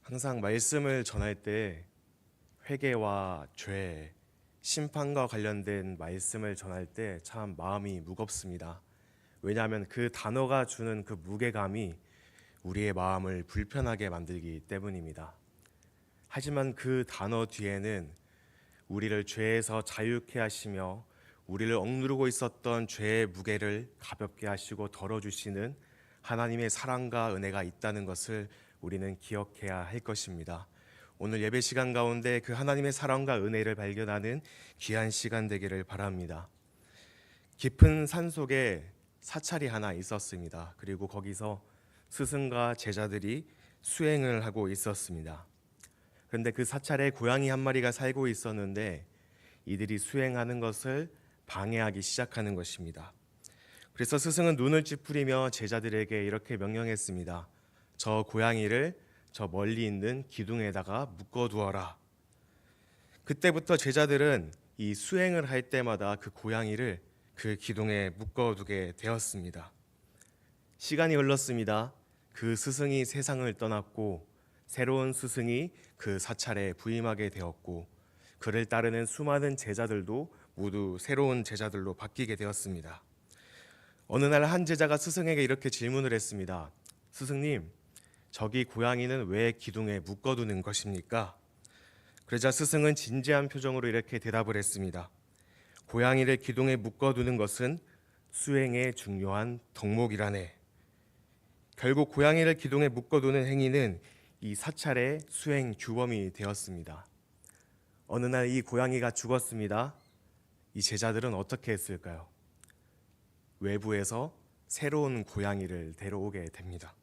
항상 말씀을 전할 때 회개와 죄, 심판과 관련된 말씀을 전할 때 참 마음이 무겁습니다. 왜냐하면 그 단어가 주는 그 무게감이 우리의 마음을 불편하게 만들기 때문입니다. 하지만 그 단어 뒤에는 우리를 죄에서 자유케 하시며 우리를 억누르고 있었던 죄의 무게를 가볍게 하시고 덜어주시는 하나님의 사랑과 은혜가 있다는 것을 우리는 기억해야 할 것입니다. 오늘 예배 시간 가운데 그 하나님의 사랑과 은혜를 발견하는 귀한 시간 되기를 바랍니다. 깊은 산 속에 사찰이 하나 있었습니다. 그리고 거기서 스승과 제자들이 수행을 하고 있었습니다. 그런데 그 사찰에 고양이 한 마리가 살고 있었는데 이들이 수행하는 것을 방해하기 시작하는 것입니다. 그래서 스승은 눈을 찌푸리며 제자들에게 이렇게 명령했습니다. 저 고양이를 저 멀리 있는 기둥에다가 묶어두어라. 그때부터 제자들은 이 수행을 할 때마다 그 고양이를 그 기둥에 묶어두게 되었습니다. 시간이 흘렀습니다. 그 스승이 세상을 떠났고 새로운 스승이 그 사찰에 부임하게 되었고 그를 따르는 수많은 제자들도 모두 새로운 제자들로 바뀌게 되었습니다. 어느 날 한 제자가 스승에게 이렇게 질문을 했습니다. 스승님, 저기 고양이는 왜 기둥에 묶어두는 것입니까? 그러자 스승은 진지한 표정으로 이렇게 대답을 했습니다. 고양이를 기둥에 묶어두는 것은 수행의 중요한 덕목이라네. 결국 고양이를 기둥에 묶어두는 행위는 이 사찰의 수행 규범이 되었습니다. 어느 날 이 고양이가 죽었습니다. 이 제자들은 어떻게 했을까요? 외부에서 새로운 고양이를 데려오게 됩니다.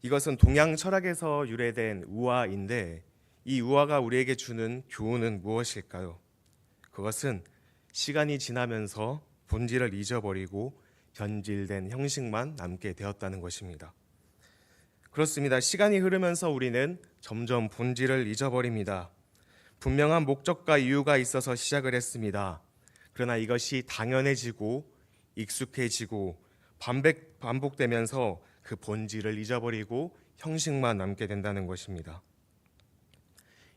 이것은 동양 철학에서 유래된 우화인데 이 우화가 우리에게 주는 교훈은 무엇일까요? 그것은 시간이 지나면서 본질을 잊어버리고 변질된 형식만 남게 되었다는 것입니다. 그렇습니다. 시간이 흐르면서 우리는 점점 본질을 잊어버립니다. 분명한 목적과 이유가 있어서 시작을 했습니다. 그러나 이것이 당연해지고 익숙해지고 반복되면서 그 본질을 잊어버리고 형식만 남게 된다는 것입니다.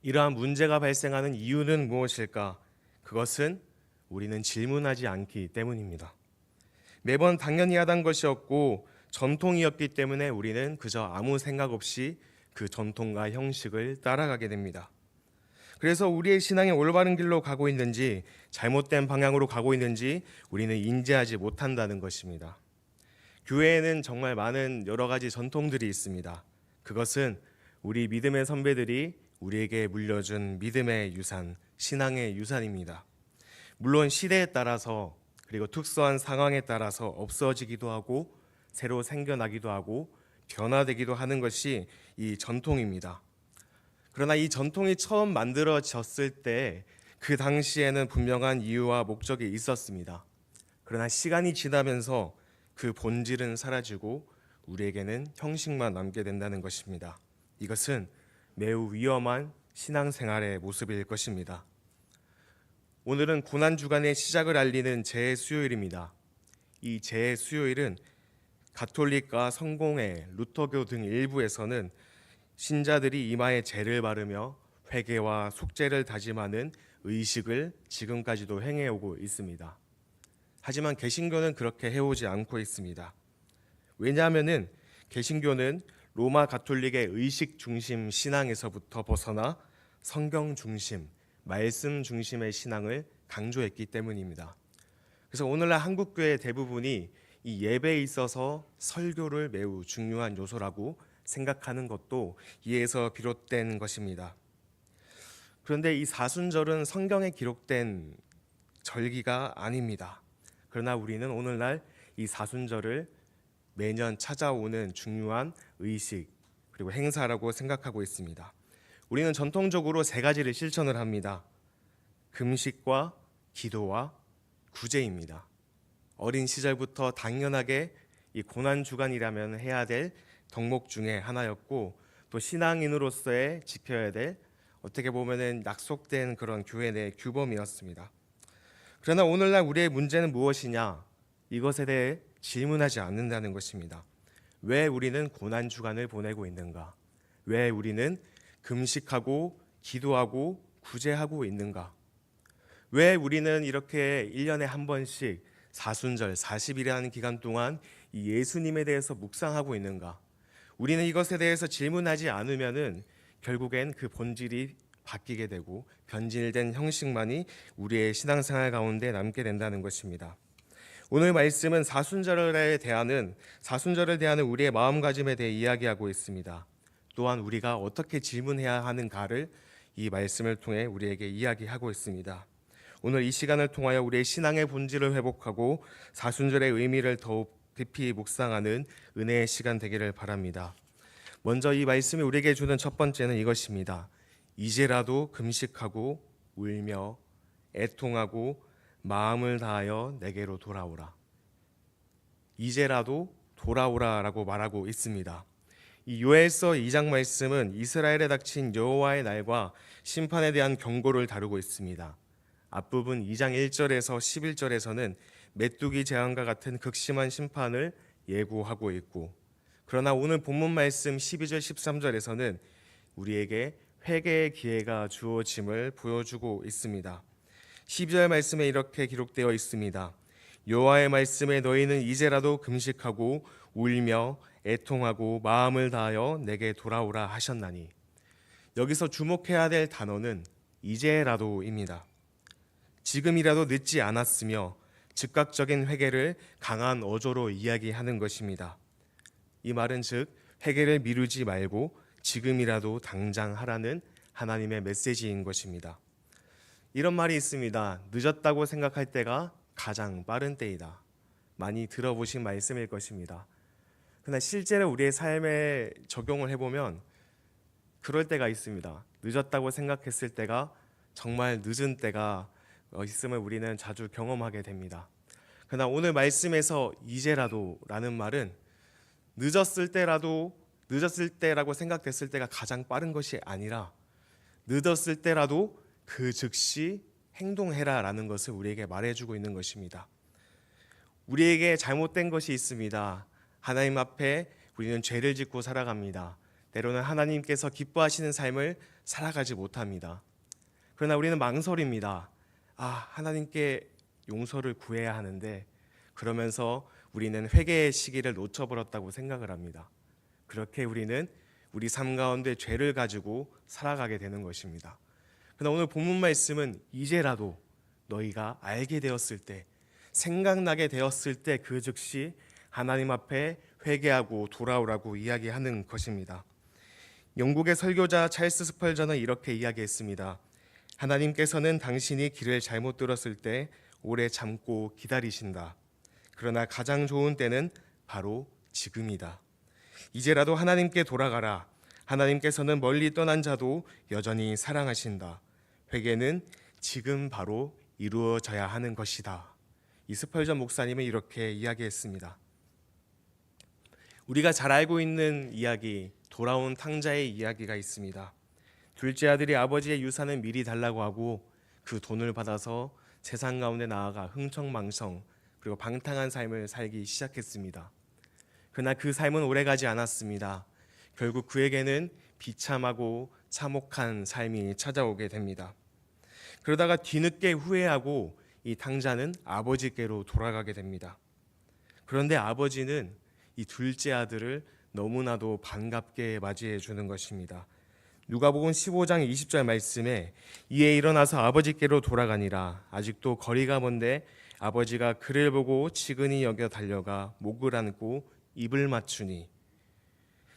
이러한 문제가 발생하는 이유는 무엇일까? 그것은 우리는 질문하지 않기 때문입니다. 매번 당연히 하던 것이었고 전통이었기 때문에 우리는 그저 아무 생각 없이 그 전통과 형식을 따라가게 됩니다. 그래서 우리의 신앙이 올바른 길로 가고 있는지 잘못된 방향으로 가고 있는지 우리는 인지하지 못한다는 것입니다. 교회에는 정말 많은 여러 가지 전통들이 있습니다. 그것은 우리 믿음의 선배들이 우리에게 물려준 믿음의 유산, 신앙의 유산입니다. 물론 시대에 따라서 그리고 특수한 상황에 따라서 없어지기도 하고 새로 생겨나기도 하고 변화되기도 하는 것이 이 전통입니다. 그러나 이 전통이 처음 만들어졌을 때 그 당시에는 분명한 이유와 목적이 있었습니다. 그러나 시간이 지나면서 그 본질은 사라지고 우리에게는 형식만 남게 된다는 것입니다. 이것은 매우 위험한 신앙생활의 모습일 것입니다. 오늘은 고난주간의 시작을 알리는 재수요일입니다. 이 재수요일은 가톨릭과 성공회, 루터교 등 일부에서는 신자들이 이마에 재를 바르며 회개와 속죄를 다짐하는 의식을 지금까지도 행해오고 있습니다. 하지만 개신교는 그렇게 해오지 않고 있습니다. 왜냐하면 개신교는 로마 가톨릭의 의식 중심 신앙에서부터 벗어나 성경 중심, 말씀 중심의 신앙을 강조했기 때문입니다. 그래서 오늘날 한국교회 대부분이 이 예배에 있어서 설교를 매우 중요한 요소라고 생각하는 것도 이에서 비롯된 것입니다. 그런데 이 사순절은 성경에 기록된 절기가 아닙니다. 그러나 우리는 오늘날 이 사순절을 매년 찾아오는 중요한 의식 그리고 행사라고 생각하고 있습니다. 우리는 전통적으로 세 가지를 실천을 합니다. 금식과 기도와 구제입니다. 어린 시절부터 당연하게 이 고난주간이라면 해야 될 덕목 중에 하나였고 또 신앙인으로서의 지켜야 될 어떻게 보면은 약속된 그런 교회 내 규범이었습니다. 그러나 오늘날 우리의 문제는 무엇이냐? 이것에 대해 질문하지 않는다는 것입니다. 왜 우리는 고난주간을 보내고 있는가? 왜 우리는 금식하고 기도하고 구제하고 있는가? 왜 우리는 이렇게 1년에 한 번씩 사순절 40일이라는 기간 동안 이 예수님에 대해서 묵상하고 있는가? 우리는 이것에 대해서 질문하지 않으면은 결국엔 그 본질이 바뀌게 되고 변질된 형식만이 우리의 신앙생활 가운데 남게 된다는 것입니다. 오늘 말씀은 사순절을 대하는 우리의 마음가짐에 대해 이야기하고 있습니다. 또한 우리가 어떻게 질문해야 하는가를 이 말씀을 통해 우리에게 이야기하고 있습니다. 오늘 이 시간을 통하여 우리의 신앙의 본질을 회복하고 사순절의 의미를 더욱 깊이 묵상하는 은혜의 시간 되기를 바랍니다. 먼저 이 말씀이 우리에게 주는 첫 번째는 이것입니다. 이제라도 금식하고 울며 애통하고 마음을 다하여 내게로 돌아오라. 이제라도 돌아오라라고 말하고 있습니다. 이 요엘서 2장 말씀은 이스라엘에 닥친 여호와의 날과 심판에 대한 경고를 다루고 있습니다. 앞부분 2장 1절에서 11절에서는 메뚜기 재앙과 같은 극심한 심판을 예고하고 있고, 그러나 오늘 본문 말씀 12절 13절에서는 우리에게 회개의 기회가 주어짐을 보여주고 있습니다. 12절 말씀에 이렇게 기록되어 있습니다. 여호와의 말씀에 너희는 이제라도 금식하고 울며 애통하고 마음을 다하여 내게 돌아오라 하셨나니. 여기서 주목해야 될 단어는 이제라도입니다. 지금이라도 늦지 않았으며 즉각적인 회개를 강한 어조로 이야기하는 것입니다. 이 말은 즉 회개를 미루지 말고 지금이라도 당장 하라는 하나님의 메시지인 것입니다. 이런 말이 있습니다. 늦었다고 생각할 때가 가장 빠른 때이다. 많이 들어보신 말씀일 것입니다. 그러나 실제로 우리의 삶에 적용을 해보면 그럴 때가 있습니다. 늦었다고 생각했을 때가 정말 늦은 때가 있음을 우리는 자주 경험하게 됩니다. 그러나 오늘 말씀에서 이제라도라는 말은 늦었을 때라고 생각됐을 때가 가장 빠른 것이 아니라 늦었을 때라도 그 즉시 행동해라라는 것을 우리에게 말해주고 있는 것입니다. 우리에게 잘못된 것이 있습니다. 하나님 앞에 우리는 죄를 짓고 살아갑니다. 때로는 하나님께서 기뻐하시는 삶을 살아가지 못합니다. 그러나 우리는 망설입니다. 하나님께 용서를 구해야 하는데, 그러면서 우리는 회개의 시기를 놓쳐버렸다고 생각을 합니다. 그렇게 우리는 우리 삶 가운데 죄를 가지고 살아가게 되는 것입니다. 그러나 오늘 본문 말씀은 이제라도 너희가 알게 되었을 때, 생각나게 되었을 때 그 즉시 하나님 앞에 회개하고 돌아오라고 이야기하는 것입니다. 영국의 설교자 찰스 스펄전은 이렇게 이야기했습니다. 하나님께서는 당신이 길을 잘못 들었을 때 오래 참고 기다리신다. 그러나 가장 좋은 때는 바로 지금이다. 이제라도 하나님께 돌아가라. 하나님께서는 멀리 떠난 자도 여전히 사랑하신다. 회개는 지금 바로 이루어져야 하는 것이다. 이 스펄전 목사님은 이렇게 이야기했습니다. 우리가 잘 알고 있는 이야기, 돌아온 탕자의 이야기가 있습니다. 둘째 아들이 아버지의 유산을 미리 달라고 하고 그 돈을 받아서 세상 가운데 나아가 흥청망청 그리고 방탕한 삶을 살기 시작했습니다. 그러나 그 삶은 오래가지 않았습니다. 결국 그에게는 비참하고 참혹한 삶이 찾아오게 됩니다. 그러다가 뒤늦게 후회하고 이 탕자는 아버지께로 돌아가게 됩니다. 그런데 아버지는 이 둘째 아들을 너무나도 반갑게 맞이해 주는 것입니다. 누가복음 15장 20절 말씀에 이에 일어나서 아버지께로 돌아가니라. 아직도 거리가 먼데 아버지가 그를 보고 치근히 여겨 달려가 목을 안고 입을 맞추니.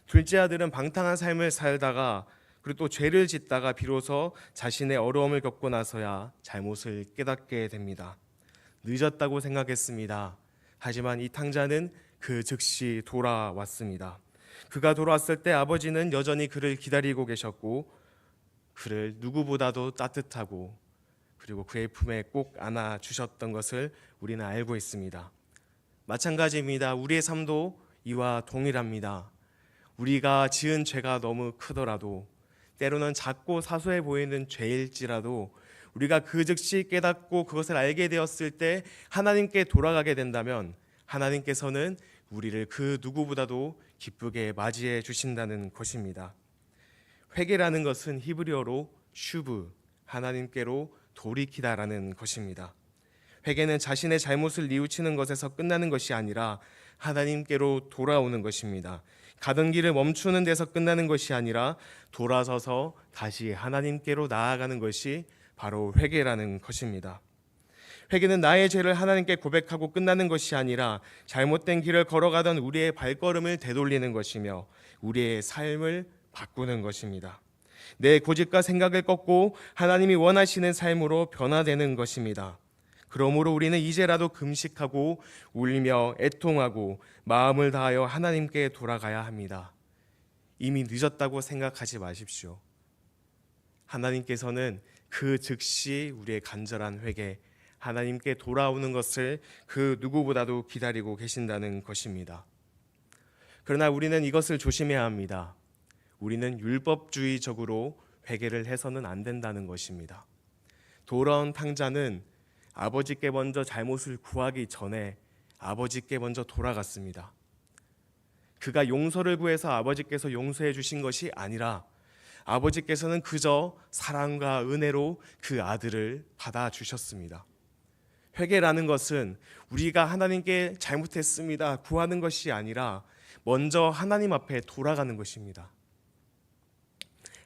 둘째 아들은 방탕한 삶을 살다가 그리고 또 죄를 짓다가 비로소 자신의 어려움을 겪고 나서야 잘못을 깨닫게 됩니다. 늦었다고 생각했습니다. 하지만 이 탕자는 그 즉시 돌아왔습니다. 그가 돌아왔을 때 아버지는 여전히 그를 기다리고 계셨고 그를 누구보다도 따뜻하고 그리고 그의 품에 꼭 안아주셨던 것을 우리는 알고 있습니다. 마찬가지입니다. 우리의 삶도 이와 동일합니다. 우리가 지은 죄가 너무 크더라도, 때로는 작고 사소해 보이는 죄일지라도 우리가 그 즉시 깨닫고 그것을 알게 되었을 때 하나님께 돌아가게 된다면 하나님께서는 우리를 그 누구보다도 기쁘게 맞이해 주신다는 것입니다. 회개라는 것은 히브리어로 슈브, 하나님께로 돌이키다라는 것입니다. 회개는 자신의 잘못을 뉘우치는 것에서 끝나는 것이 아니라 하나님께로 돌아오는 것입니다. 가던 길을 멈추는 데서 끝나는 것이 아니라 돌아서서 다시 하나님께로 나아가는 것이 바로 회개라는 것입니다. 회개는 나의 죄를 하나님께 고백하고 끝나는 것이 아니라 잘못된 길을 걸어가던 우리의 발걸음을 되돌리는 것이며 우리의 삶을 바꾸는 것입니다. 내 고집과 생각을 꺾고 하나님이 원하시는 삶으로 변화되는 것입니다. 그러므로 우리는 이제라도 금식하고 울며 애통하고 마음을 다하여 하나님께 돌아가야 합니다. 이미 늦었다고 생각하지 마십시오. 하나님께서는 그 즉시 우리의 간절한 회개, 하나님께 돌아오는 것을 그 누구보다도 기다리고 계신다는 것입니다. 그러나 우리는 이것을 조심해야 합니다. 우리는 율법주의적으로 회개를 해서는 안 된다는 것입니다. 돌아온 탕자는 아버지께 먼저 잘못을 구하기 전에 아버지께 먼저 돌아갔습니다. 그가 용서를 구해서 아버지께서 용서해 주신 것이 아니라 아버지께서는 그저 사랑과 은혜로 그 아들을 받아주셨습니다. 회개라는 것은 우리가 하나님께 잘못했습니다 구하는 것이 아니라 먼저 하나님 앞에 돌아가는 것입니다.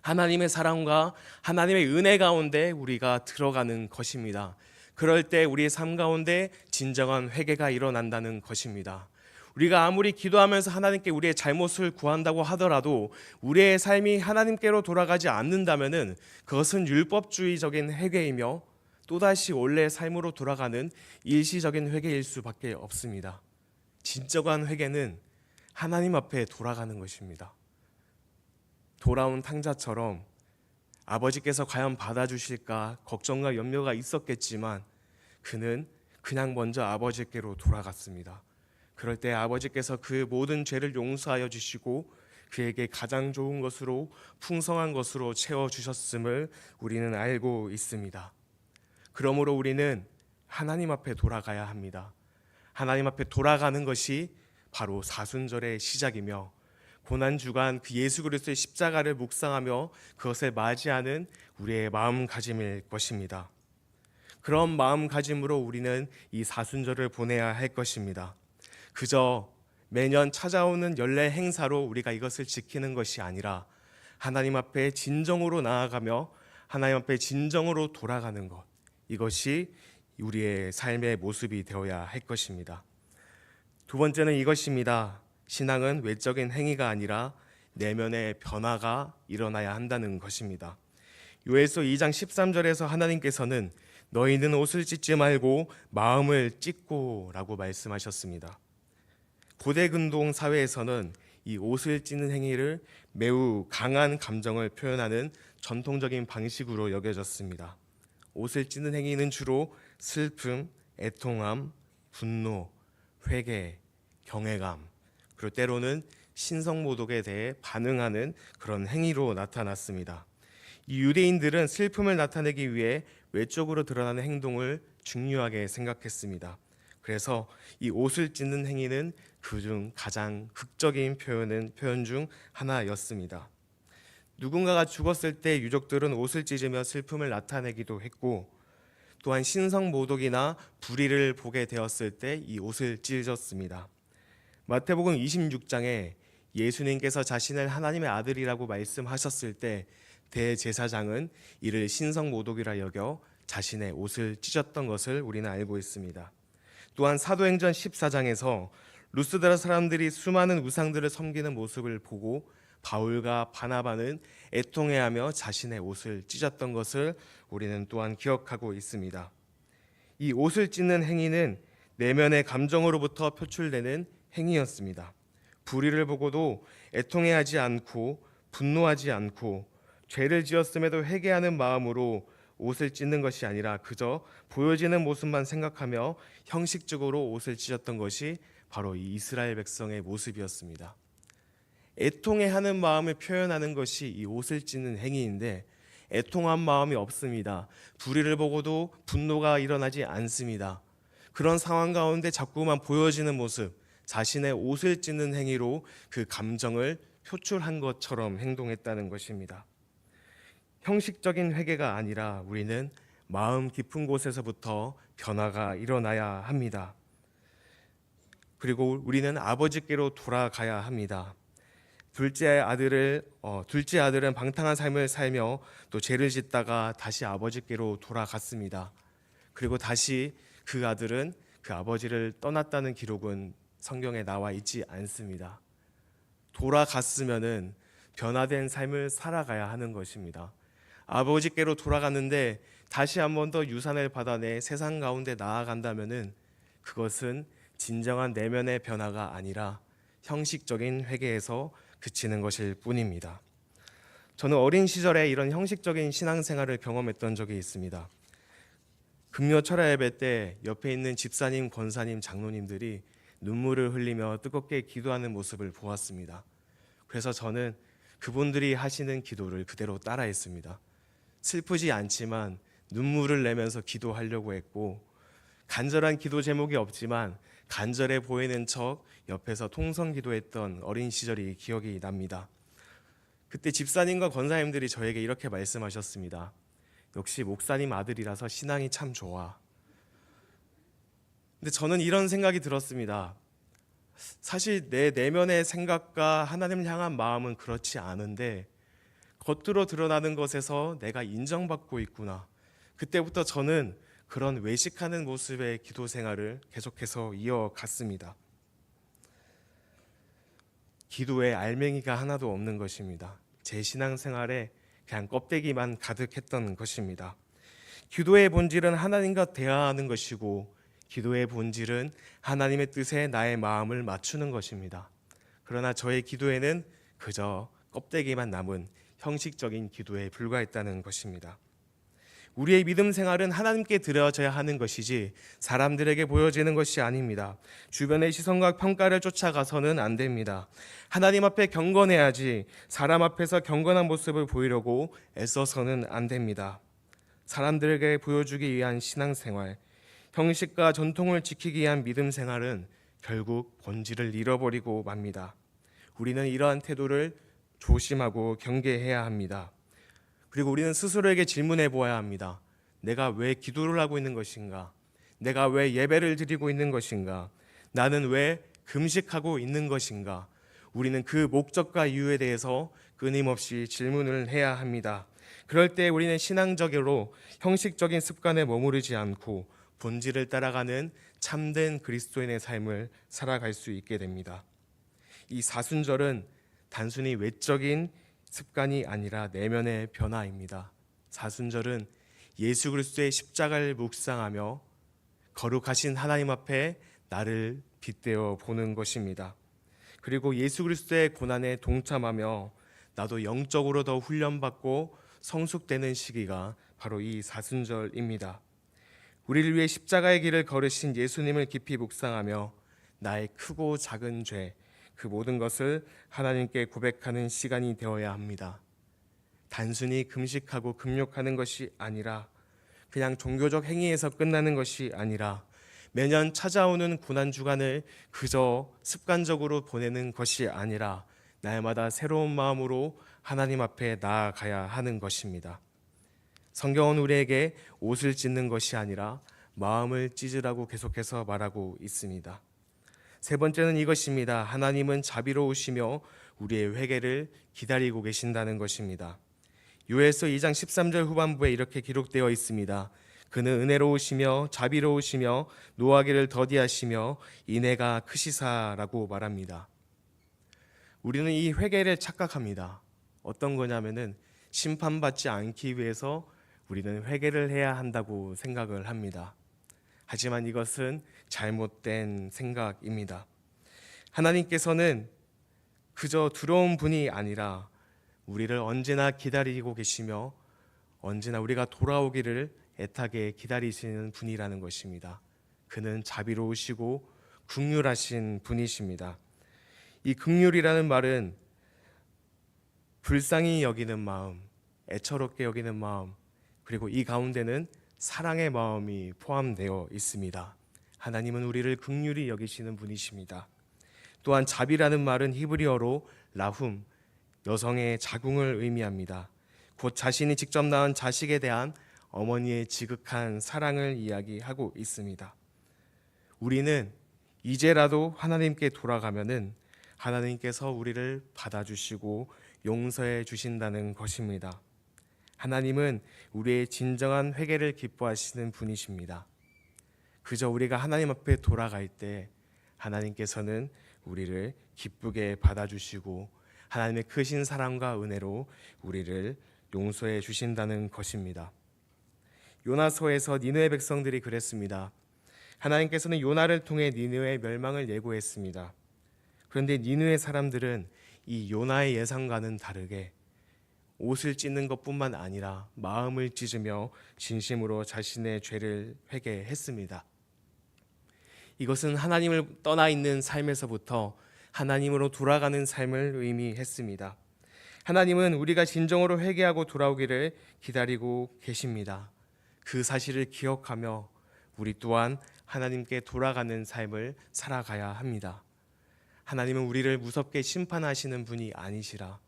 하나님의 사랑과 하나님의 은혜 가운데 우리가 들어가는 것입니다. 그럴 때 우리의 삶 가운데 진정한 회개가 일어난다는 것입니다. 우리가 아무리 기도하면서 하나님께 우리의 잘못을 구한다고 하더라도 우리의 삶이 하나님께로 돌아가지 않는다면 그것은 율법주의적인 회개이며 또다시 원래의 삶으로 돌아가는 일시적인 회개일 수밖에 없습니다. 진정한 회개는 하나님 앞에 돌아가는 것입니다. 돌아온 탕자처럼 아버지께서 과연 받아주실까 걱정과 염려가 있었겠지만 그는 그냥 먼저 아버지께로 돌아갔습니다. 그럴 때 아버지께서 그 모든 죄를 용서하여 주시고 그에게 가장 좋은 것으로 풍성한 것으로 채워주셨음을 우리는 알고 있습니다. 그러므로 우리는 하나님 앞에 돌아가야 합니다. 하나님 앞에 돌아가는 것이 바로 사순절의 시작이며 고난주간 그 예수 그리스도의 십자가를 묵상하며 그것을 맞이하는 우리의 마음가짐일 것입니다. 그런 마음가짐으로 우리는 이 사순절을 보내야 할 것입니다. 그저 매년 찾아오는 연례 행사로 우리가 이것을 지키는 것이 아니라 하나님 앞에 진정으로 나아가며 하나님 앞에 진정으로 돌아가는 것, 이것이 우리의 삶의 모습이 되어야 할 것입니다. 두 번째는 이것입니다. 신앙은 외적인 행위가 아니라 내면의 변화가 일어나야 한다는 것입니다. 요엘서 2장 13절에서 하나님께서는 너희는 옷을 찢지 말고 마음을 찢고 라고 말씀하셨습니다. 고대 근동 사회에서는 이 옷을 찢는 행위를 매우 강한 감정을 표현하는 전통적인 방식으로 여겨졌습니다. 옷을 찢는 행위는 주로 슬픔, 애통함, 분노, 회개, 경외감, 그리고 때로는 신성모독에 대해 반응하는 그런 행위로 나타났습니다. 이 유대인들은 슬픔을 나타내기 위해 외적으로 드러나는 행동을 중요하게 생각했습니다. 그래서 이 옷을 찢는 행위는 그중 가장 극적인 표현 중 하나였습니다. 누군가가 죽었을 때 유족들은 옷을 찢으며 슬픔을 나타내기도 했고 또한 신성모독이나 불의를 보게 되었을 때 이 옷을 찢었습니다. 마태복음 26장에 예수님께서 자신을 하나님의 아들이라고 말씀하셨을 때 대제사장은 이를 신성모독이라 여겨 자신의 옷을 찢었던 것을 우리는 알고 있습니다. 또한 사도행전 14장에서 루스드라 사람들이 수많은 우상들을 섬기는 모습을 보고 바울과 바나바는 애통해하며 자신의 옷을 찢었던 것을 우리는 또한 기억하고 있습니다. 이 옷을 찢는 행위는 내면의 감정으로부터 표출되는 행위였습니다. 불의를 보고도 애통해하지 않고 분노하지 않고 죄를 지었음에도 회개하는 마음으로 옷을 찢는 것이 아니라 그저 보여지는 모습만 생각하며 형식적으로 옷을 찢었던 것이 바로 이 이스라엘 백성의 모습이었습니다. 애통해하는 마음을 표현하는 것이 이 옷을 찢는 행위인데 애통한 마음이 없습니다. 불의를 보고도 분노가 일어나지 않습니다. 그런 상황 가운데 자꾸만 보여지는 모습, 자신의 옷을 찢는 행위로 그 감정을 표출한 것처럼 행동했다는 것입니다. 형식적인 회개가 아니라 우리는 마음 깊은 곳에서부터 변화가 일어나야 합니다. 그리고 우리는 아버지께로 돌아가야 합니다. 둘째 아들은 방탕한 삶을 살며 또 죄를 짓다가 다시 아버지께로 돌아갔습니다. 그리고 다시 그 아들은 그 아버지를 떠났다는 기록은 성경에 나와 있지 않습니다. 돌아갔으면은 변화된 삶을 살아가야 하는 것입니다. 아버지께로 돌아갔는데 다시 한 번 더 유산을 받아내 세상 가운데 나아간다면은 그것은 진정한 내면의 변화가 아니라 형식적인 회개에서 그치는 것일 뿐입니다. 저는 어린 시절에 이런 형식적인 신앙생활을 경험했던 적이 있습니다. 금요 철야 예배 때 옆에 있는 집사님, 권사님, 장로님들이 눈물을 흘리며 뜨겁게 기도하는 모습을 보았습니다. 그래서 저는 그분들이 하시는 기도를 그대로 따라했습니다. 슬프지 않지만 눈물을 내면서 기도하려고 했고, 간절한 기도 제목이 없지만 간절해 보이는 척 옆에서 통성 기도했던 어린 시절이 기억이 납니다. 그때 집사님과 권사님들이 저에게 이렇게 말씀하셨습니다. 역시 목사님 아들이라서 신앙이 참 좋아. 근데 저는 이런 생각이 들었습니다. 사실 내 내면의 생각과 하나님을 향한 마음은 그렇지 않은데 겉으로 드러나는 것에서 내가 인정받고 있구나. 그때부터 저는 그런 외식하는 모습의 기도 생활을 계속해서 이어갔습니다. 기도에 알맹이가 하나도 없는 것입니다. 제 신앙생활에 그냥 껍데기만 가득했던 것입니다. 기도의 본질은 하나님과 대화하는 것이고 기도의 본질은 하나님의 뜻에 나의 마음을 맞추는 것입니다. 그러나 저의 기도에는 그저 껍데기만 남은 형식적인 기도에 불과했다는 것입니다. 우리의 믿음 생활은 하나님께 드려져야 하는 것이지 사람들에게 보여지는 것이 아닙니다. 주변의 시선과 평가를 쫓아가서는 안 됩니다. 하나님 앞에 경건해야지 사람 앞에서 경건한 모습을 보이려고 애써서는 안 됩니다. 사람들에게 보여주기 위한 신앙생활, 형식과 전통을 지키기 위한 믿음 생활은 결국 본질을 잃어버리고 맙니다. 우리는 이러한 태도를 조심하고 경계해야 합니다. 그리고 우리는 스스로에게 질문해 보아야 합니다. 내가 왜 기도를 하고 있는 것인가? 내가 왜 예배를 드리고 있는 것인가? 나는 왜 금식하고 있는 것인가? 우리는 그 목적과 이유에 대해서 끊임없이 질문을 해야 합니다. 그럴 때 우리는 신앙적으로 형식적인 습관에 머무르지 않고 본질을 따라가는 참된 그리스도인의 삶을 살아갈 수 있게 됩니다. 이 사순절은 단순히 외적인 습관이 아니라 내면의 변화입니다. 사순절은 예수 그리스도의 십자가를 묵상하며 거룩하신 하나님 앞에 나를 빗대어 보는 것입니다. 그리고 예수 그리스도의 고난에 동참하며 나도 영적으로 더 훈련받고 성숙되는 시기가 바로 이 사순절입니다. 우리를 위해 십자가의 길을 걸으신 예수님을 깊이 묵상하며 나의 크고 작은 죄, 그 모든 것을 하나님께 고백하는 시간이 되어야 합니다. 단순히 금식하고 금욕하는 것이 아니라 그냥 종교적 행위에서 끝나는 것이 아니라 매년 찾아오는 고난주간을 그저 습관적으로 보내는 것이 아니라 날마다 새로운 마음으로 하나님 앞에 나아가야 하는 것입니다. 성경은 우리에게 옷을 찢는 것이 아니라 마음을 찢으라고 계속해서 말하고 있습니다. 세 번째는 이것입니다. 하나님은 자비로우시며 우리의 회개를 기다리고 계신다는 것입니다. 요엘서 2장 13절 후반부에 이렇게 기록되어 있습니다. 그는 은혜로우시며 자비로우시며 노하기를 더디하시며 인애가 크시사라고 말합니다. 우리는 이 회개를 착각합니다. 어떤 거냐면은 심판받지 않기 위해서 우리는 회개를 해야 한다고 생각을 합니다. 하지만 이것은 잘못된 생각입니다. 하나님께서는 그저 두려운 분이 아니라 우리를 언제나 기다리고 계시며 언제나 우리가 돌아오기를 애타게 기다리시는 분이라는 것입니다. 그는 자비로우시고 긍휼하신 분이십니다. 이 긍휼이라는 말은 불쌍히 여기는 마음, 애처롭게 여기는 마음, 그리고 이 가운데는 사랑의 마음이 포함되어 있습니다. 하나님은 우리를 긍휼히 여기시는 분이십니다. 또한 자비라는 말은 히브리어로 라훔, 여성의 자궁을 의미합니다. 곧 자신이 직접 낳은 자식에 대한 어머니의 지극한 사랑을 이야기하고 있습니다. 우리는 이제라도 하나님께 돌아가면은 하나님께서 우리를 받아주시고 용서해 주신다는 것입니다. 하나님은 우리의 진정한 회개를 기뻐하시는 분이십니다. 그저 우리가 하나님 앞에 돌아갈 때 하나님께서는 우리를 기쁘게 받아주시고 하나님의 크신 사랑과 은혜로 우리를 용서해 주신다는 것입니다. 요나서에서 니느웨 백성들이 그랬습니다. 하나님께서는 요나를 통해 니느웨의 멸망을 예고했습니다. 그런데 니느웨 사람들은 이 요나의 예상과는 다르게 옷을 찢는 것뿐만 아니라 마음을 찢으며 진심으로 자신의 죄를 회개했습니다. 이것은 하나님을 떠나 있는 삶에서부터 하나님으로 돌아가는 삶을 의미했습니다. 하나님은 우리가 진정으로 회개하고 돌아오기를 기다리고 계십니다. 그 사실을 기억하며 우리 또한 하나님께 돌아가는 삶을 살아가야 합니다. 하나님은 우리를 무섭게 심판하시는 분이 아니시라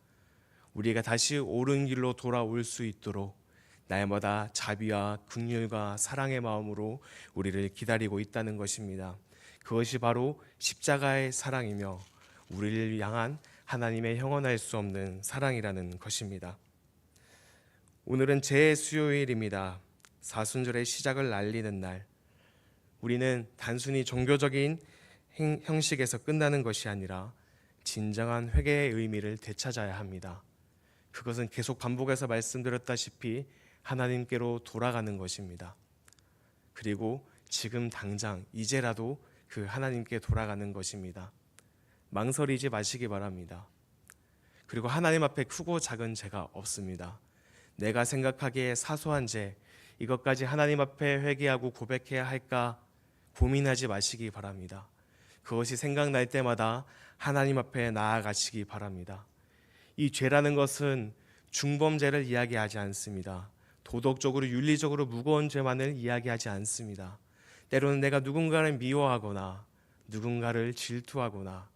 우리가 다시 옳은 길로 돌아올 수 있도록 날마다 자비와 긍휼과 사랑의 마음으로 우리를 기다리고 있다는 것입니다. 그것이 바로 십자가의 사랑이며 우리를 향한 하나님의 형언할 수 없는 사랑이라는 것입니다. 오늘은 제수요일입니다. 사순절의 시작을 알리는 날. 우리는 단순히 종교적인 형식에서 끝나는 것이 아니라 진정한 회개의 의미를 되찾아야 합니다. 그것은 계속 반복해서 말씀드렸다시피 하나님께로 돌아가는 것입니다. 그리고 지금 당장 이제라도 그 하나님께 돌아가는 것입니다. 망설이지 마시기 바랍니다. 그리고 하나님 앞에 크고 작은 죄가 없습니다. 내가 생각하기에 사소한 죄, 이것까지 하나님 앞에 회개하고 고백해야 할까 고민하지 마시기 바랍니다. 그것이 생각날 때마다 하나님 앞에 나아가시기 바랍니다. 이 죄라는 것은 중범죄를 이야기하지 않습니다. 도덕적으로 윤리적으로 무거운 죄만을 이야기하지 않습니다. 때로는 내가 누군가를 미워하거나 누군가를 질투하거나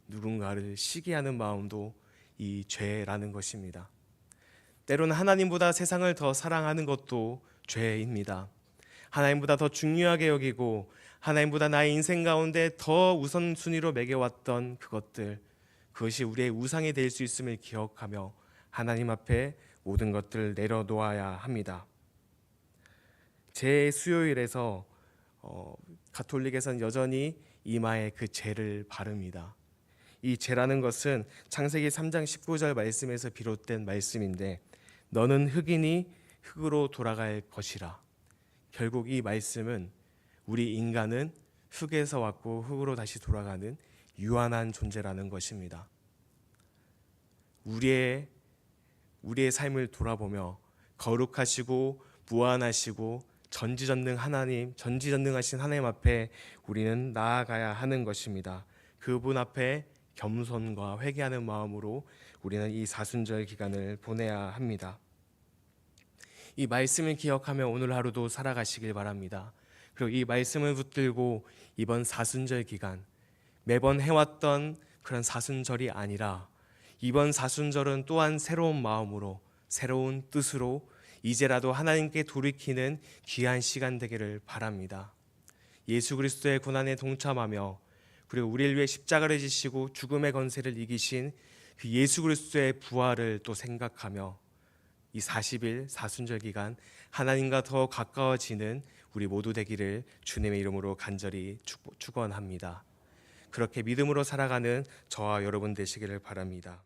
누군가를 시기하는 마음도 이 죄라는 것입니다. 때로는 하나님보다 세상을 더 사랑하는 것도 죄입니다. 하나님보다 더 중요하게 여기고 하나님보다 나의 인생 가운데 더 우선순위로 매겨왔던 그것들, 그것이 우리의 우상이 될 수 있음을 기억하며 하나님 앞에 모든 것들을 내려놓아야 합니다. 제수요일에서 가톨릭에서는 여전히 이마에 그 죄를 바릅니다. 이 죄라는 것은 창세기 3장 19절 말씀에서 비롯된 말씀인데 너는 흙이니 흙으로 돌아갈 것이라. 결국 이 말씀은 우리 인간은 흙에서 왔고 흙으로 다시 돌아가는 유한한 존재라는 것입니다. 우리의 삶을 돌아보며 거룩하시고 무한하시고 전지전능하신 하나님 앞에 우리는 나아가야 하는 것입니다. 그분 앞에 겸손과 회개하는 마음으로 우리는 이 사순절 기간을 보내야 합니다. 이 말씀을 기억하며 오늘 하루도 살아가시길 바랍니다. 그리고 이 말씀을 붙들고 이번 사순절 기간 매번 해왔던 그런 사순절이 아니라 이번 사순절은 또한 새로운 마음으로 새로운 뜻으로 이제라도 하나님께 돌이키는 귀한 시간 되기를 바랍니다. 예수 그리스도의 고난에 동참하며 그리고 우리를 위해 십자가를 지시고 죽음의 권세를 이기신 그 예수 그리스도의 부활을 또 생각하며 이 40일 사순절 기간 하나님과 더 가까워지는 우리 모두 되기를 주님의 이름으로 간절히 축원합니다. 그렇게 믿음으로 살아가는 저와 여러분 되시기를 바랍니다.